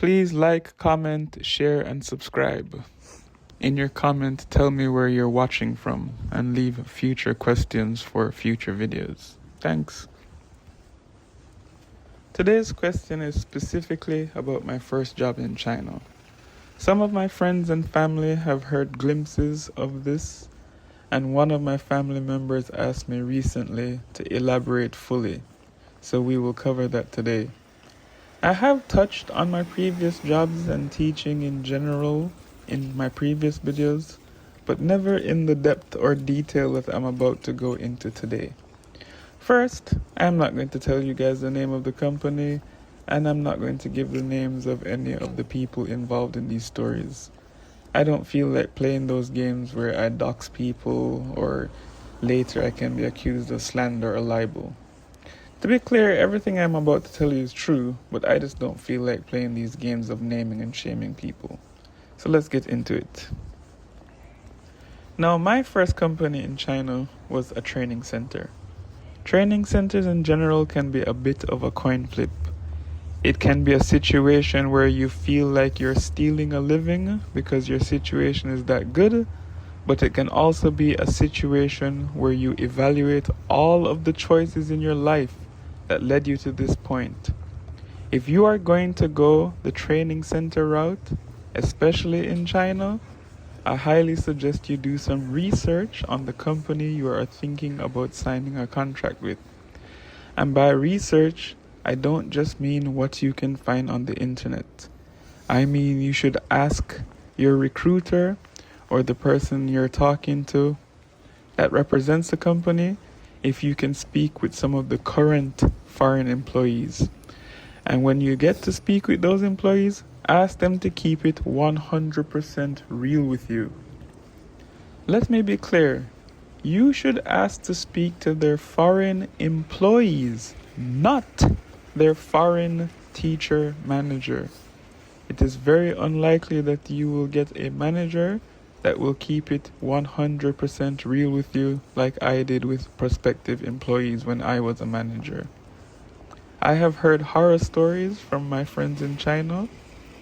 Please like, comment, share, and subscribe. In your comment, tell me where you're watching from and leave future questions for future videos. Thanks. Today's question is specifically about my first job in China. Some of my friends and family have heard glimpses of this, and one of my family members asked me recently to elaborate fully, so we will cover that today. I have touched on my previous jobs and teaching in general in my previous videos, but never in the depth or detail that I'm about to go into today. First, I'm not going to tell you guys the name of the company, and I'm not going to give the names of any of the people involved in these stories. I don't feel like playing those games where I dox people or later I can be accused of slander or libel. To be clear, everything I'm about to tell you is true, but I just don't feel like playing these games of naming and shaming people. So let's get into it. Now, my first company in China was a training center. Training centers in general can be a bit of a coin flip. It can be a situation where you feel like you're stealing a living because your situation is that good, but it can also be a situation where you evaluate all of the choices in your life that led you to this point. If you are going to go the training center route, especially in China, I highly suggest you do some research on the company you are thinking about signing a contract with. And by research, I don't just mean what you can find on the internet. I mean you should ask your recruiter or the person you're talking to that represents the company if you can speak with some of the current foreign employees. And when you get to speak with those employees, ask them to keep it 100% real with you. Let me be clear. You should ask to speak to their foreign employees, not their foreign teacher manager. It is very unlikely that you will get a manager that will keep it 100% real with you like I did with prospective employees when I was a manager. I have heard horror stories from my friends in China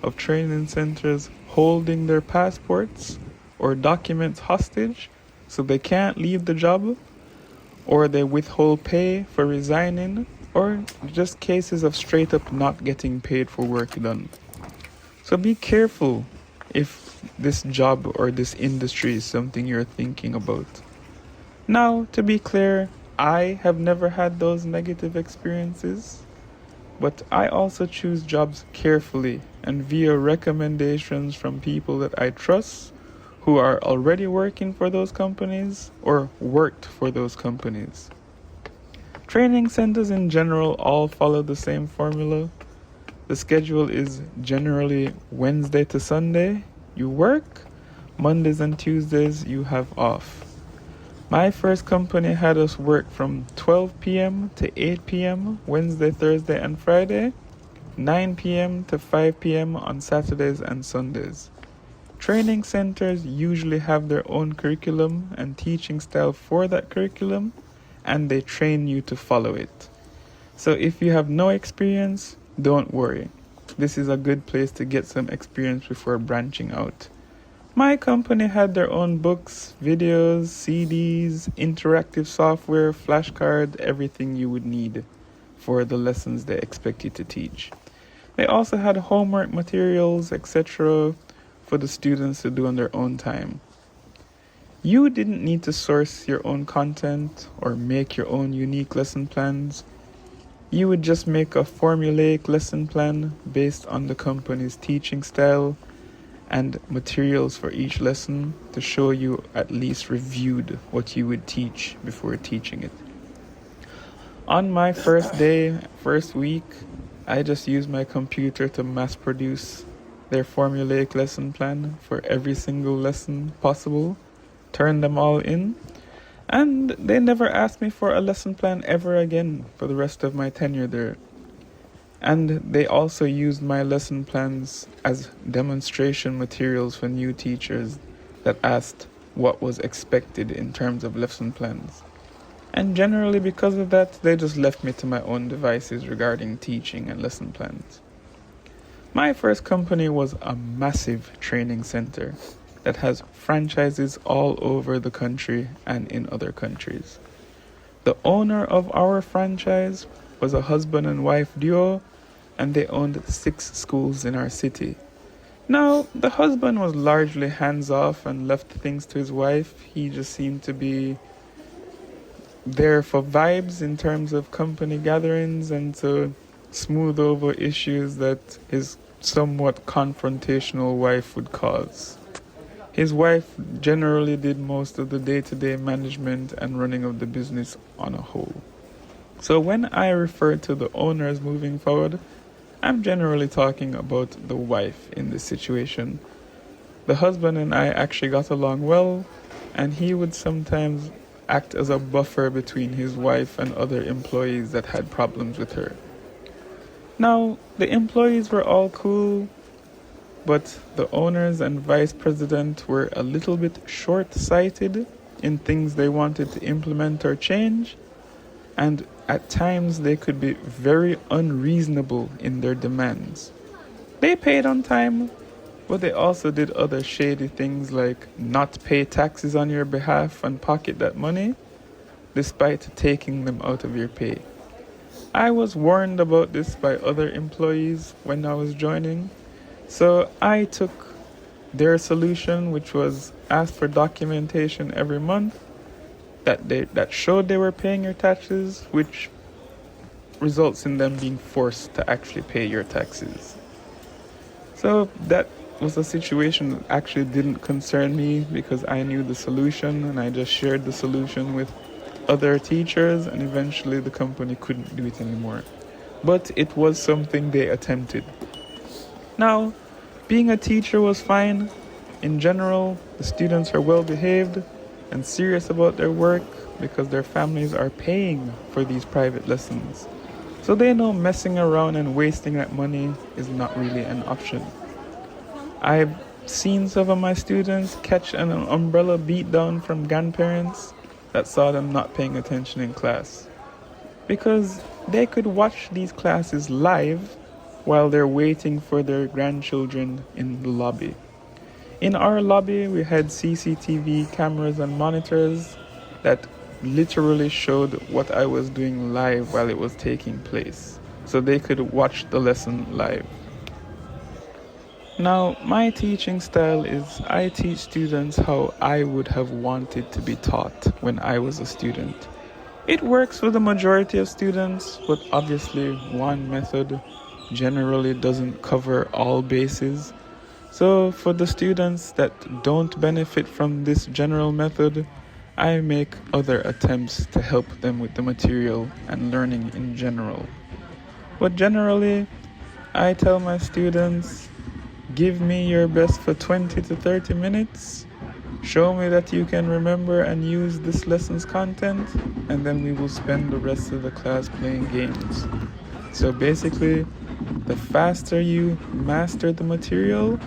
of training centers holding their passports or documents hostage so they can't leave the job, or they withhold pay for resigning, or just cases of straight up not getting paid for work done. So be careful if this job or this industry is something you're thinking about. Now, to be clear, I have never had those negative experiences, but I also choose jobs carefully and via recommendations from people that I trust who are already working for those companies or worked for those companies. Training centers in general all follow the same formula. The schedule is generally Wednesday to Sunday, you work, Mondays and Tuesdays you have off. My first company had us work from 12 p.m. to 8 p.m. Wednesday, Thursday, and Friday, 9 p.m. to 5 p.m. on Saturdays and Sundays. Training centers usually have their own curriculum and teaching style for that curriculum, and they train you to follow it. So if you have no experience, don't worry. This is a good place to get some experience before branching out. My company had their own books, videos, CDs, interactive software, flashcard, everything you would need for the lessons they expect you to teach. They also had homework materials, etc. for the students to do on their own time. You didn't need to source your own content or make your own unique lesson plans. You would just make a formulaic lesson plan based on the company's teaching style and materials for each lesson to show you at least reviewed what you would teach before teaching it. On my first day, first week, I just used my computer to mass produce their formulaic lesson plan for every single lesson possible, turned them all in, and they never asked me for a lesson plan ever again for the rest of my tenure there. And they also used my lesson plans as demonstration materials for new teachers that asked what was expected in terms of lesson plans. And generally because of that, they just left me to my own devices regarding teaching and lesson plans. My first company was a massive training center that has franchises all over the country and in other countries. The owner of our franchise was a husband and wife duo, and they owned 6 schools in our city. Now, the husband was largely hands off and left things to his wife. He just seemed to be there for vibes in terms of company gatherings and to smooth over issues that his somewhat confrontational wife would cause. His wife generally did most of the day-to-day management and running of the business on a whole. So when I refer to the owners moving forward, I'm generally talking about the wife in this situation. The husband and I actually got along well, and he would sometimes act as a buffer between his wife and other employees that had problems with her. Now, the employees were all cool, but the owners and vice president were a little bit short-sighted in things they wanted to implement or change, and at times they could be very unreasonable in their demands. They paid on time, but they also did other shady things like not pay taxes on your behalf and pocket that money, despite taking them out of your pay. I was warned about this by other employees when I was joining, so I took their solution, which was ask for documentation every month that showed they were paying your taxes, which results in them being forced to actually pay your taxes. So that was a situation that actually didn't concern me because I knew the solution and I just shared the solution with other teachers, and eventually the company couldn't do it anymore. But it was something they attempted. Now, being a teacher was fine. In general, the students are well behaved and serious about their work because their families are paying for these private lessons. So they know messing around and wasting that money is not really an option. I've seen some of my students catch an umbrella beatdown from grandparents that saw them not paying attention in class, because they could watch these classes live while they're waiting for their grandchildren in the lobby. In our lobby, we had CCTV cameras and monitors that literally showed what I was doing live while it was taking place, so they could watch the lesson live. Now, my teaching style is I teach students how I would have wanted to be taught when I was a student. It works for the majority of students, but obviously one method generally doesn't cover all bases. So for the students that don't benefit from this general method, I make other attempts to help them with the material and learning in general. But generally, I tell my students, give me your best for 20 to 30 minutes. Show me that you can remember and use this lesson's content, and then we will spend the rest of the class playing games. So basically, the faster you master the material,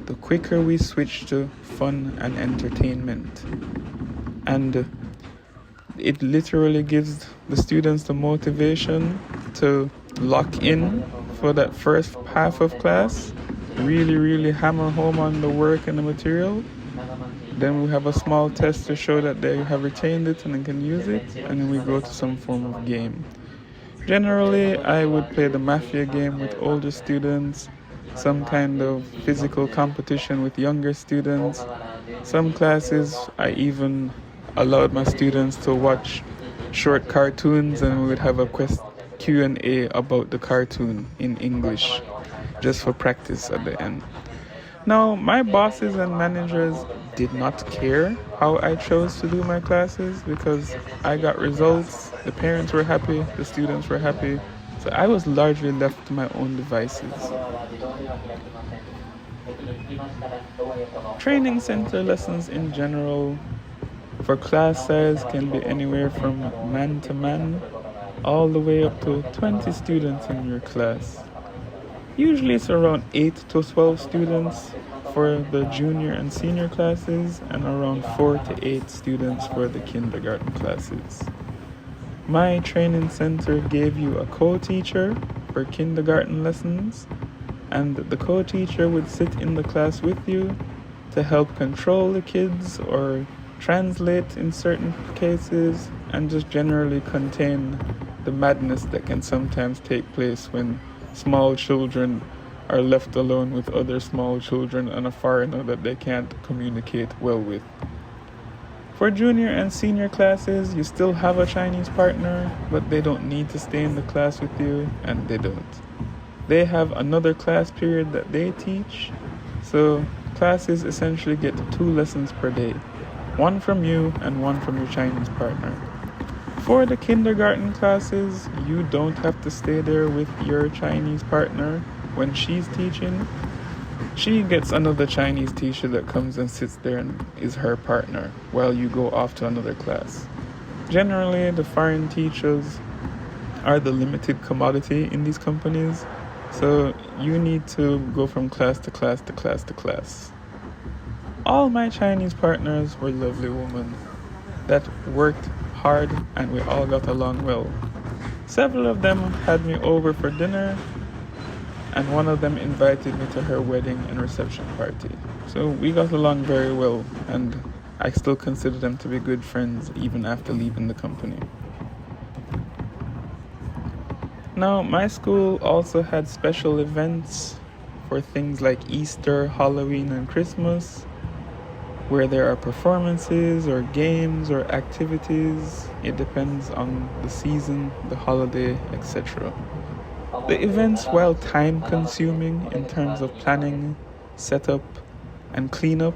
the quicker we switch to fun and entertainment. And it literally gives the students the motivation to lock in for that first half of class, really hammer home on the work and the material. Then we have a small test to show that they have retained it and they can use it, and then we go to some form of game. Generally, I would play the mafia game with older students, some kind of physical competition with younger students. Some classes, I even allowed my students to watch short cartoons, and we would have a Q&A about the cartoon in English, just for practice at the end. Now, my bosses and managers did not care how I chose to do my classes because I got results, the parents were happy, the students were happy, so I was largely left to my own devices. Training center lessons in general for class size can be anywhere from man to man all the way up to 20 students in your class. Usually it's around 8 to 12 students for the junior and senior classes and around 4 to 8 students for the kindergarten classes. My training center gave you a co-teacher for kindergarten lessons and the co-teacher would sit in the class with you to help control the kids or translate in certain cases and just generally contain the madness that can sometimes take place when small children are left alone with other small children and a foreigner that they can't communicate well with. For junior and senior classes, you still have a Chinese partner, but they don't need to stay in the class with you, and they don't. They have another class period that they teach, so classes essentially get 2 lessons per day, one from you and one from your Chinese partner. For the kindergarten classes, you don't have to stay there with your Chinese partner when she's teaching. She gets another Chinese teacher that comes and sits there and is her partner while you go off to another class. Generally, the foreign teachers are the limited commodity in these companies, so you need to go from class to class to class to class. All my Chinese partners were lovely women that worked hard and we all got along well. Several of them had me over for dinner, and one of them invited me to her wedding and reception party. So we got along very well, and I still consider them to be good friends even after leaving the company. Now, my school also had special events for things like Easter, Halloween, and Christmas, where there are performances or games or activities. It depends on the season, the holiday, etc. The events, while time-consuming in terms of planning, setup, and cleanup,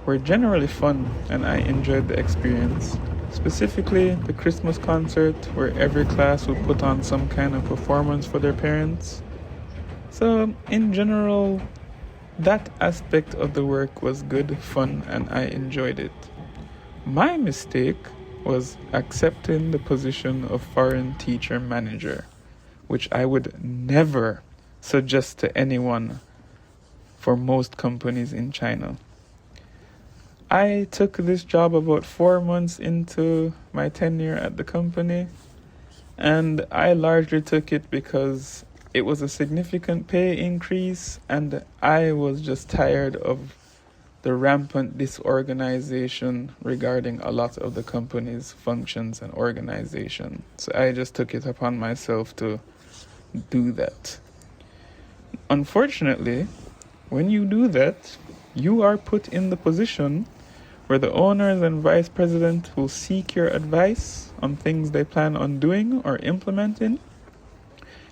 were generally fun, and I enjoyed the experience. Specifically, the Christmas concert, where every class would put on some kind of performance for their parents. So, in general, that aspect of the work was good, fun, and I enjoyed it. My mistake was accepting the position of foreign teacher manager, which I would never suggest to anyone for most companies in China. I took this job about 4 months into my tenure at the company, and I largely took it because it was a significant pay increase, and I was just tired of the rampant disorganization regarding a lot of the company's functions and organization. So I just took it upon myself to do that. Unfortunately, when you do that, you are put in the position where the owners and vice president will seek your advice on things they plan on doing or implementing.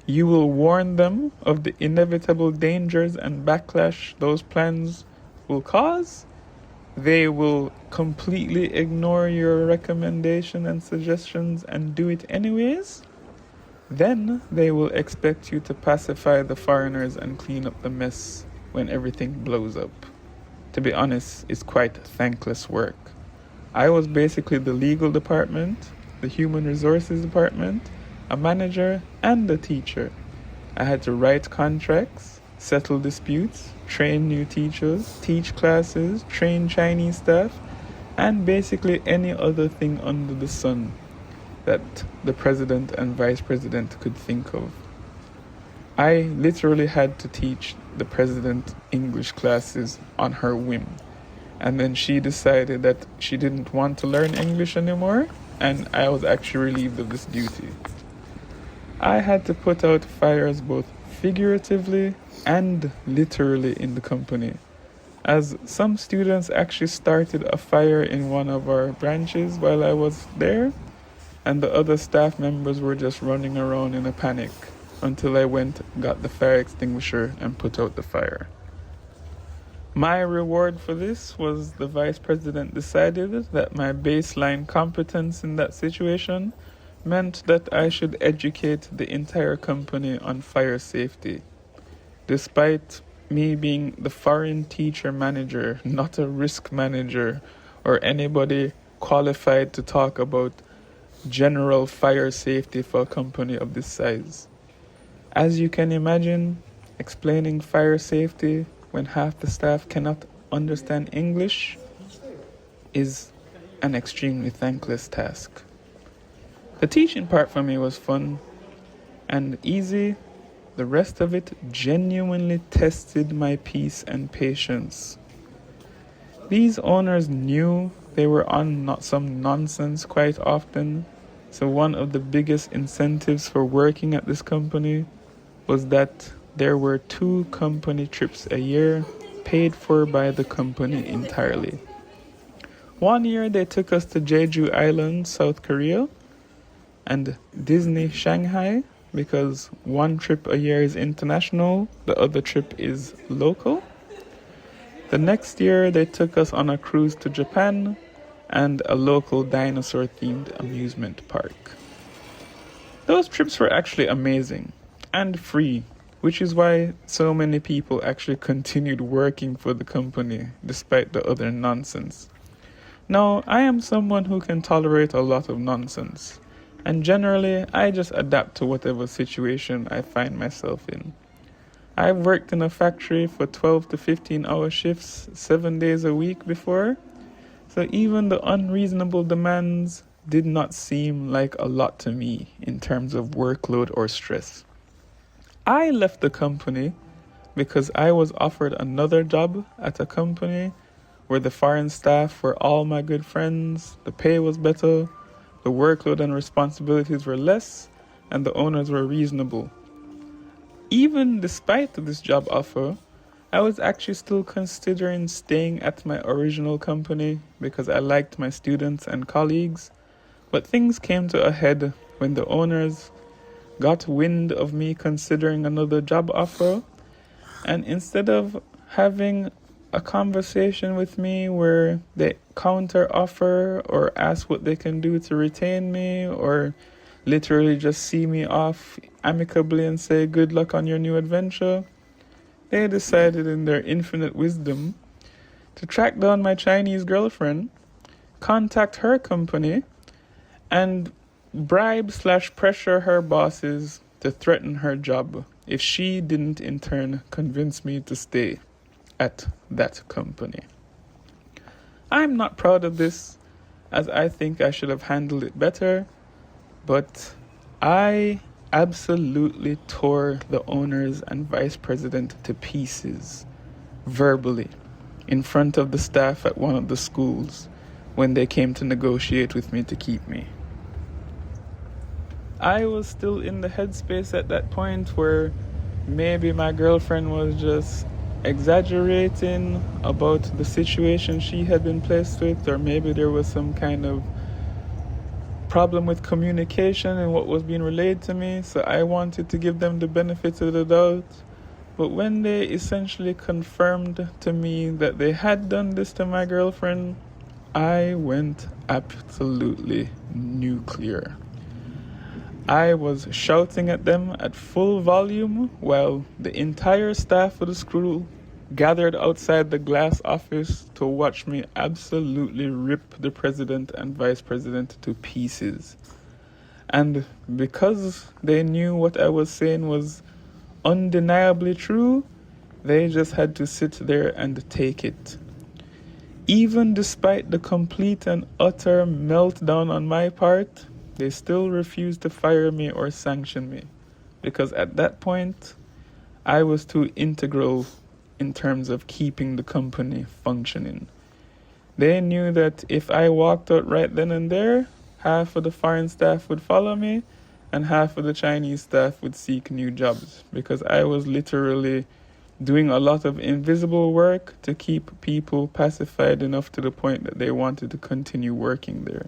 You will warn them of the inevitable dangers and backlash those plans will cause. They will completely ignore your recommendation and suggestions and do it anyways. Then they will expect you to pacify the foreigners and clean up the mess when everything blows up. To be honest, it's quite thankless work. I was basically the legal department, the human resources department, a manager, and a teacher. I had to write contracts, settle disputes, train new teachers, teach classes, train Chinese staff, and basically any other thing under the sun that the president and vice president could think of. I literally had to teach the president English classes on her whim. And then she decided that she didn't want to learn English anymore, and I was actually relieved of this duty. I had to put out fires both figuratively and literally in the company, as some students actually started a fire in one of our branches while I was there, and the other staff members were just running around in a panic until I went, got the fire extinguisher, and put out the fire. My reward for this was the vice president decided that my baseline competence in that situation meant that I should educate the entire company on fire safety. Despite me being the foreign teacher manager, not a risk manager or anybody qualified to talk about general fire safety for a company of this size. As you can imagine, explaining fire safety when half the staff cannot understand English is an extremely thankless task. The teaching part for me was fun and easy, The rest of it genuinely tested my peace and patience. These owners knew they were on not some nonsense quite often, so one of the biggest incentives for working at this company was that there were 2 company trips a year paid for by the company entirely. One year they took us to Jeju Island, South Korea, and Disney Shanghai, because one trip a year is international, the other trip is local. The next year they took us on a cruise to Japan and a local dinosaur themed amusement park. Those trips were actually amazing and free, which is why so many people actually continued working for the company despite the other nonsense. Now, I am someone who can tolerate a lot of nonsense, and generally I just adapt to whatever situation I find myself in. I've worked in a factory for 12 to 15-hour shifts 7 days a week before, so even the unreasonable demands did not seem like a lot to me in terms of workload or stress. I left the company because I was offered another job at a company where the foreign staff were all my good friends, the pay was better, the workload and responsibilities were less, and the owners were reasonable. Even despite this job offer, I was actually still considering staying at my original company because I liked my students and colleagues, but things came to a head when the owners got wind of me considering another job offer, and instead of having a conversation with me where they counter offer or ask what they can do to retain me or literally just see me off amicably and say good luck on your new adventure, they decided in their infinite wisdom to track down my Chinese girlfriend, contact her company, and bribe/pressure her bosses to threaten her job if she didn't in turn convince me to stay at that company. I'm not proud of this, as I think I should have handled it better, but I absolutely tore the owners and vice president to pieces, verbally, in front of the staff at one of the schools when they came to negotiate with me to keep me. I was still in the headspace at that point where maybe my girlfriend was just exaggerating about the situation she had been placed with, or maybe there was some kind of problem with communication and what was being relayed to me, so I wanted to give them the benefit of the doubt. But when they essentially confirmed to me that they had done this to my girlfriend, I went absolutely nuclear. I was shouting at them at full volume while the entire staff of the school gathered outside the glass office to watch me absolutely rip the president and vice president to pieces. And because they knew what I was saying was undeniably true, they just had to sit there and take it. Even despite the complete and utter meltdown on my part, they still refused to fire me or sanction me, because at that point, I was too integral in terms of keeping the company functioning. They knew that if I walked out right then and there, half of the foreign staff would follow me and half of the Chinese staff would seek new jobs, because I was literally doing a lot of invisible work to keep people pacified enough to the point that they wanted to continue working there.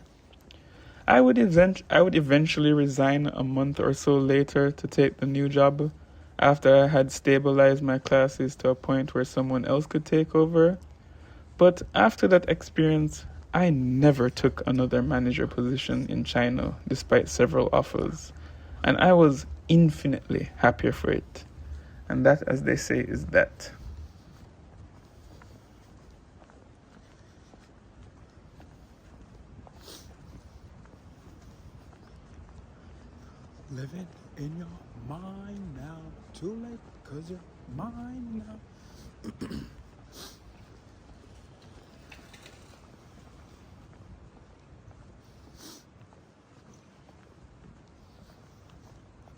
I would eventually resign a month or so later to take the new job after I had stabilized my classes to a point where someone else could take over. But after that experience, I never took another manager position in China despite several offers, and I was infinitely happier for it. And that, as they say, is that. Living in your mind now, too late, cause you're mine now.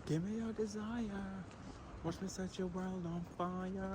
Give me your desire, Watch me set your world on fire.